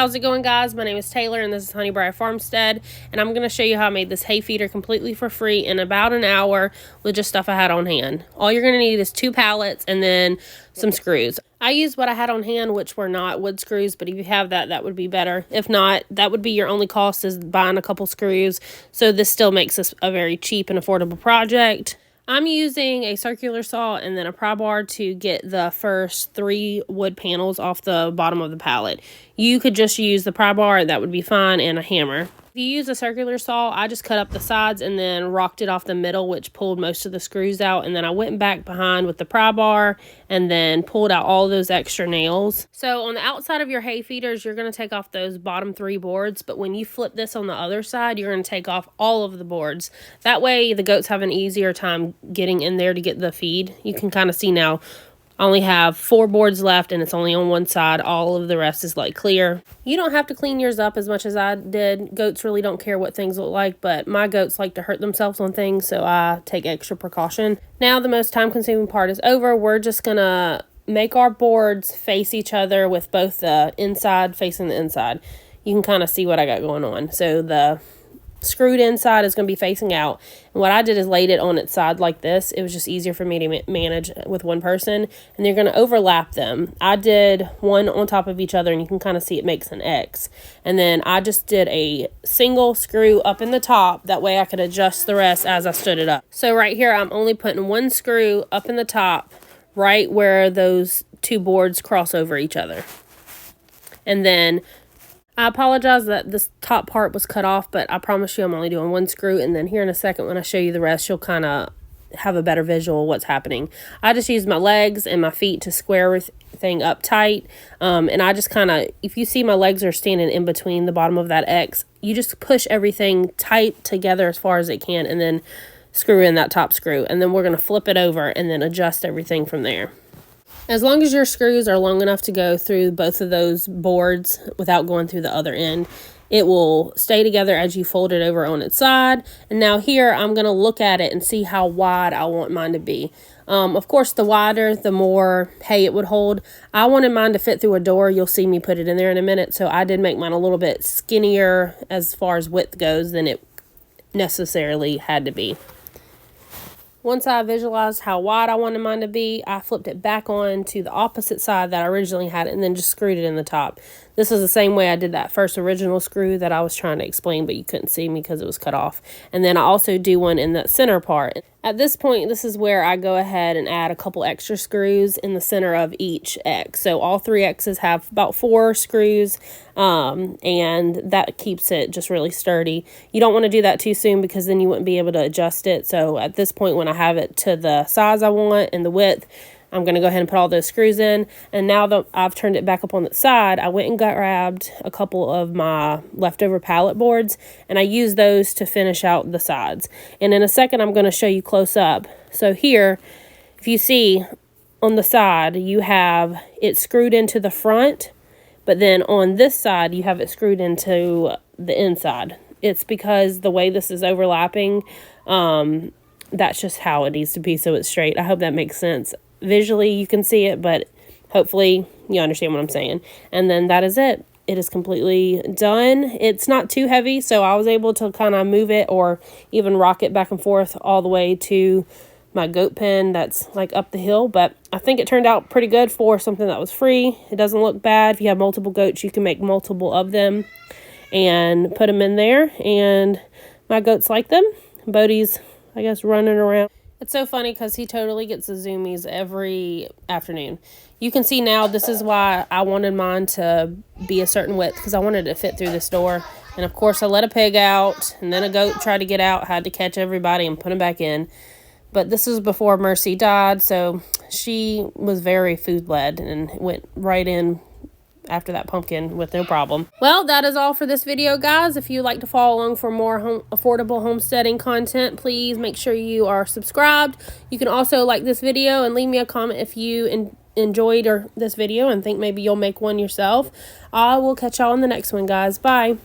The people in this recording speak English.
how's it going, guys? My name is Taylor and this is Briar Farmstead, and I'm going to show you how I made this hay feeder completely for free in about an hour with just stuff I had on hand. All you're going to need is 2 pallets and then some screws. I used what I had on hand, which were not wood screws, but if you have that, that would be better. If not, that would be your only cost, is buying a couple screws. So this still makes this a very cheap and affordable project. I'm using a circular saw and then a pry bar to get the first 3 wood panels off the bottom of the pallet. You could just use the pry bar, that would be fine, and a hammer. If you use a circular saw, I just cut up the sides and then rocked it off the middle, which pulled most of the screws out. And then I went back behind with the pry bar and then pulled out all those extra nails. So on the outside of your hay feeders, you're going to take off those bottom 3 boards. But when you flip this on the other side, you're going to take off all of the boards. That way the goats have an easier time getting in there to get the feed. You can kind of see now, I only have 4 boards left and it's only on one side. All of the rest is like clear. You don't have to clean yours up as much as I did. Goats really don't care what things look like, but my goats like to hurt themselves on things, so I take extra precaution. Now the most time-consuming part is over. We're just gonna make our boards face each other with both the inside facing the inside. You can kind of see what I got going on. So the screwed inside is going to be facing out, and what I did is laid it on its side like this. It was just easier for me to manage with one person, and they're going to overlap them. I did one on top of each other, and you can kind of see it makes an X, and then I just did a single screw up in the top. That way I could adjust the rest as I stood it up. So right here I'm only putting 1 screw up in the top right where those 2 boards cross over each other, and then I apologize that this top part was cut off, but I promise you I'm only doing 1 screw, and then here in a second when I show you the rest, you'll kind of have a better visual of what's happening. I just used my legs and my feet to square everything up tight, and I just kind of, if you see my legs are standing in between the bottom of that X, you just push everything tight together as far as it can, and then screw in that top screw, and then we're going to flip it over and then adjust everything from there. As long as your screws are long enough to go through both of those boards without going through the other end, it will stay together as you fold it over on its side. And now here, I'm going to look at it and see how wide I want mine to be. Of course, the wider, the more hay it would hold. I wanted mine to fit through a door. You'll see me put it in there in a minute. So I did make mine a little bit skinnier as far as width goes than it necessarily had to be. Once I visualized how wide I wanted mine to be, I flipped it back on to the opposite side that I originally had it and then just screwed it in the top. This is the same way I did that first original screw that I was trying to explain, but you couldn't see me because it was cut off. And then I also do one in the center part. At this point, this is where I go ahead and add a couple extra screws in the center of each X. So all 3 X's have about 4 screws, and that keeps it just really sturdy. You don't want to do that too soon because then you wouldn't be able to adjust it. So at this point, when I have it to the size I want and the width, I'm going to go ahead and put all those screws in. And now that I've turned it back up on the side, I went and grabbed a couple of my leftover pallet boards, and I used those to finish out the sides. And in a second, I'm going to show you close up. So here, if you see on the side, you have it screwed into the front, but then on this side, you have it screwed into the inside. It's because the way this is overlapping, that's just how it needs to be so it's straight. I hope that makes sense. Visually you can see it, but hopefully you understand what I'm saying. And then that is it. It is completely done. It's not too heavy, so I was able to kind of move it or even rock it back and forth all the way to my goat pen that's like up the hill. But I think it turned out pretty good for something that was free. It doesn't look bad. If you have multiple goats, you can make multiple of them and put them in there, and my goats like them. Bodie's, I guess, running around. It's so funny because he totally gets the zoomies every afternoon. You can see now this is why I wanted mine to be a certain width, because I wanted it to fit through this door. And of course I let a pig out, and then a goat tried to get out, had to catch everybody and put them back in. But this was before Mercy died, so she was very food-led and went right in after that pumpkin with no problem. Well, that is all for this video, guys. If you'd like to follow along for more affordable homesteading content, please make sure you are subscribed. You can also like this video and leave me a comment if you enjoyed this video and think maybe you'll make one yourself. I will catch y'all in the next one, guys. Bye.